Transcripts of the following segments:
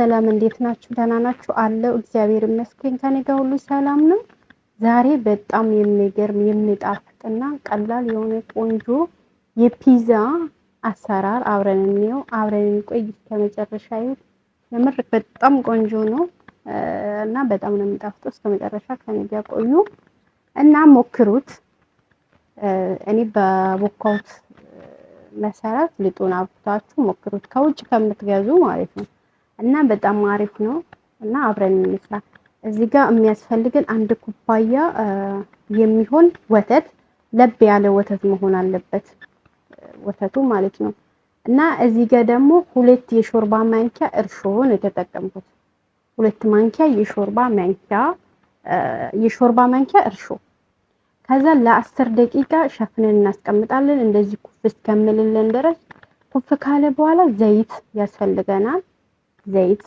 ሰላም እንዴት ናችሁ? ደህና ናችሁ? አለው እግዚአብሔር ይመስገን ከኔ ጋር ሁሉ ሰላም ነው። ዛሬ በጣም የሚገርም የሚጣፍጥና ቀላል የሆነ ቆንጆ የፒዛ አሰራር አብረን እንየው። አብረን እንቆይ እስከመጨረሻ ይሁን። የምር በጣም ቆንጆ ነው እና በጣም ነው የሚጣፍጠው። እስከመጨረሻ ከኔ ጋር ቆዩ እና ሞክሩት። እኔ በቦካውት መሰረት ሊጡን አብኩታችሁ ሞክሩት ከውጭ ከምትገዙ ማለት ነው። እና በጣም አሪፍ ነው እና አብረን እንስራ። እዚህ ጋር የሚያስፈልገን አንድ ኩባያ የሚሆን ወተት፣ ለብ ያለ ወተት መሆን አለበት ወተቱ ማለት ነው። እና እዚህ ጋር ደግሞ 2 የሾርባ ማንኪያ እርሾን የተጠቀምኩት 2 ማንኪያ የሾርባ ማንኪያ እርሾ። ከዛ ለ10 ደቂቃ ሸፍነን እናስቀምጣለን። እንደዚህ ኩፍ እስከምልልን ድረስ። ኩፍ ካለ በኋላ ዘይት ያስፈልገናል። ዘይት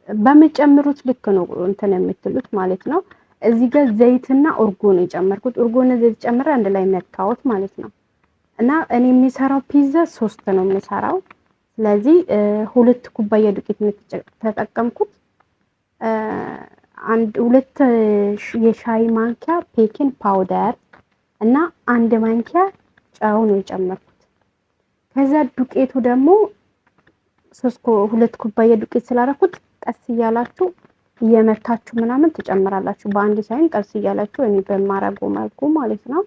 በመጨመሩት ልክ ነው እንትን የምትሉት ማለት ነው። እዚህ ጋር ዘይትና እርጎ ነው የጨመርኩት። እርጎና ዘይት ጨምሬ አንድ ላይ መታወት ማለት ነው። እና እኔ የሚሰራው ፒዛ 3 ነው የምሰራው። ስለዚህ 2 ኩባያ ዱቄት ነው ተጠቀምኩት። 2 የሻይ ማንኪያ ቤኪንግ ፓውደር እና 1 ማንኪያ ጨው ነው የጨመርኩት። ከዛ ዱቄቱ ደግሞ 2 ኩባያ ዱቄት ስላደረኩት ቀስ እያላችሁ እየመታችሁ ምናምን ትጨምራላችሁ። በአንድ ሳይን ቀስ እያላችሁ እኔ በማረገው መልኩ ማለት ነው።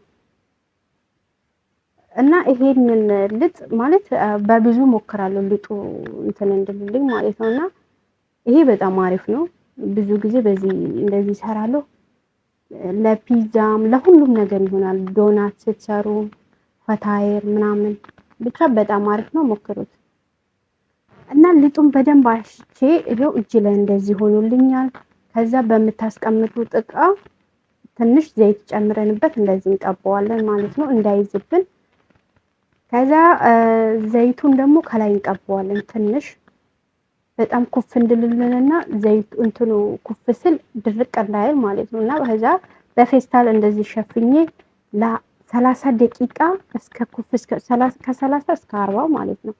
እና ይሄንን ልጥ ማለት በብዙ ሞክራለሁ ልጡ እንትን እንድልልኝ ማለት ነውና ይሄ በጣም አሪፍ ነው። ብዙ ጊዜ በዚህ እንደዚህ እሰራለሁ። ለፒዛም ለሁሉም ነገር ይሆናል። ዶናት ስትሰሩ ፈታየር ምናምን ብቻ በጣም አሪፍ ነው፣ ሞክሩት። እና ልጡን በደንብ አሽቼ ይሄው እጅ ላይ እንደዚህ ሆኖልኛል። ከዛ በመታስቀምጡት እቃ ትንሽ ዘይት ጨምረንበት እንደዚህ እንቀባዋለን ማለት ነው እንዳይዝብን። ከዛ ዘይቱን ደግሞ ከላይ እንቀባዋለን ትንሽ በጣም ኩፍ እንድልልንና ዘይቱ እንትኑ ኩፍ ስል ድርቅ እንዳይል ማለት ነው። እና ከዛ በፌስታል እንደዚህ ሸፍኜ ለ30 ደቂቃ እስከ ኩፍ እስከ 30 ከ30 እስከ 40 ማለት ነው።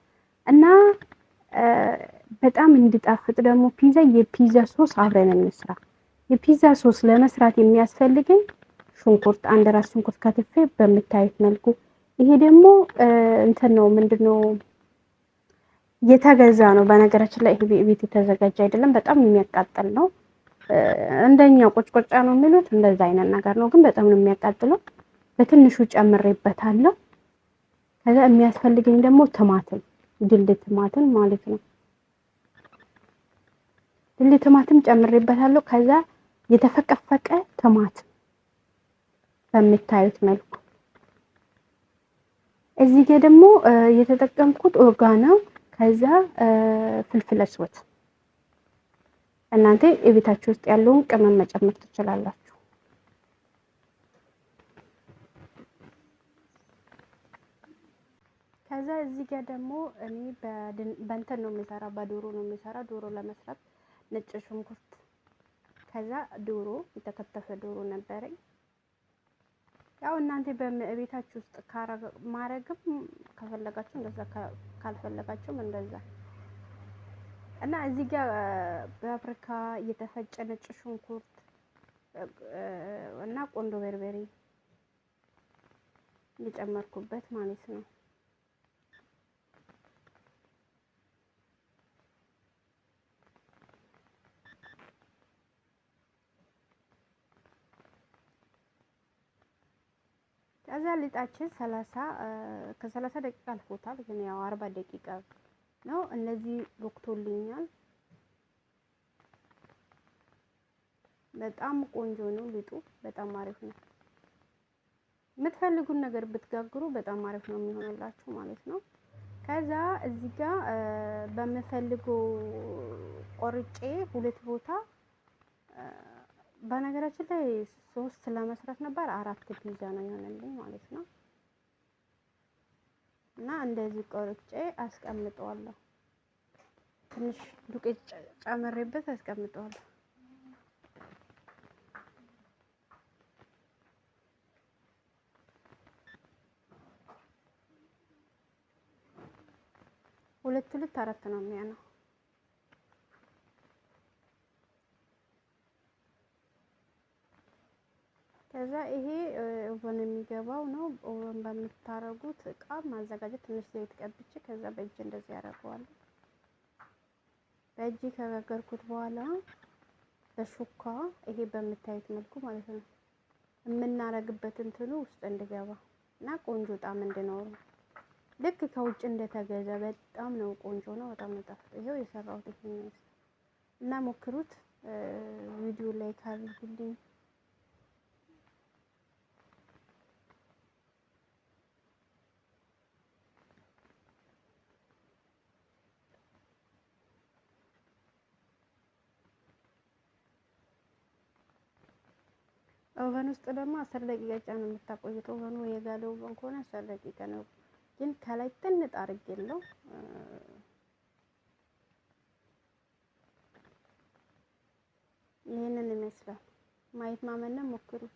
እና በጣም እንዲጣፍጥ ደግሞ የፒዛ ሶስ አብረን እንስራ። የፒዛ ሶስ ለመስራት የሚያስፈልገኝ ሽንኩርት፣ 1 ራስ ሽንኩርት ከትፌ በምታዩት መልኩ። ይሄ ደግሞ እንትን ነው ምንድነው የተገዛ ነው። በነገራችን ላይ ይሄ ቤት የተዘጋጀ አይደለም። በጣም የሚያቃጥል ነው። እንደኛ ቆጭቆጫ ነው የሚሉት እንደዛ አይነት ነገር ነው፣ ግን በጣም ነው የሚያቃጥለው። በትንሹ ጨምሬበታለሁ። ከዛ የሚያስፈልገኝ ደግሞ ቲማቲም፣ ድል ቲማቲም ማለት ነው። ድል ቲማቲም ጨምሬበታለሁ። ከዛ የተፈቀፈቀ ቲማቲም በምታዩት መልኩ። እዚህ ጋር ደግሞ የተጠቀምኩት ኦርጋኖ፣ ከዛ ፍልፍል አስወት። እናንተ የቤታችሁ ውስጥ ያለውን ቅመም መጨመር ትችላላችሁ። ከዛ እዚህ ጋር ደግሞ እኔ በእንትን ነው የምሰራው፣ በዶሮ ነው የምሰራው። ዶሮ ለመስራት ነጭ ሽንኩርት፣ ከዛ ዶሮ የተከተፈ ዶሮ ነበረኝ። ያው እናንተ በቤታችሁ ውስጥ ማረግም ከፈለጋችሁ እንደዛ፣ ካልፈለጋችሁም እንደዛ። እና እዚህ ጋር ፓፕሪካ፣ የተፈጨ ነጭ ሽንኩርት እና ቆንዶ በርበሬ የጨመርኩበት ማለት ነው። ከዛ ሊጣችን ከ30 ደቂቃ አልፎታል፣ ግን ያው 40 ደቂቃ ነው። እነዚህ ቦክቶልኛል። በጣም ቆንጆ ነው ሊጡ፣ በጣም አሪፍ ነው። የምትፈልጉን ነገር ብትጋግሩ በጣም አሪፍ ነው የሚሆንላችሁ ማለት ነው። ከዛ እዚህ ጋር በምፈልገው ቆርጬ 2 ቦታ፣ በነገራችን ላይ 3 ለመስራት ነበር 4 ፒዛ ነው የሆነልኝ ማለት ነው። እና እንደዚህ ቆርጬ አስቀምጠዋለሁ። ትንሽ ዱቄት ጨምሬበት አስቀምጠዋለሁ። ሁለት 4 ነው የሚሆነው። ከዛ ይሄ ኦቨን የሚገባው ነው። ኦቨን በምታረጉት እቃ ማዘጋጀት ትንሽ ዘይት ቀብቼ ከዛ በእጅ እንደዚህ ያደርገዋለሁ። በእጅ ከጋገርኩት በኋላ በሹካ ይሄ በምታዩት መልኩ ማለት ነው የምናረግበት እንትኑ ውስጥ እንድገባ እና ቆንጆ ጣዕም እንዲኖረው ልክ ከውጭ እንደተገዛ በጣም ነው ቆንጆ ነው። በጣም ነው ጣፍጥ። ይሄው የሰራሁት ይሄን ነው እና ሞክሩት። ቪዲዮ ላይክ አድርጉልኝ። ኦቨን ውስጥ ደግሞ 10 ደቂቃ ነው የምታቆዩት። ኦቨኑ የጋለ ኦቨን ከሆነ 10 ደቂቃ ነው። ግን ከላይ ጥንጥ አድርጌለው ይሄንን ይመስላል። ማየት ማመን ሞክሩት።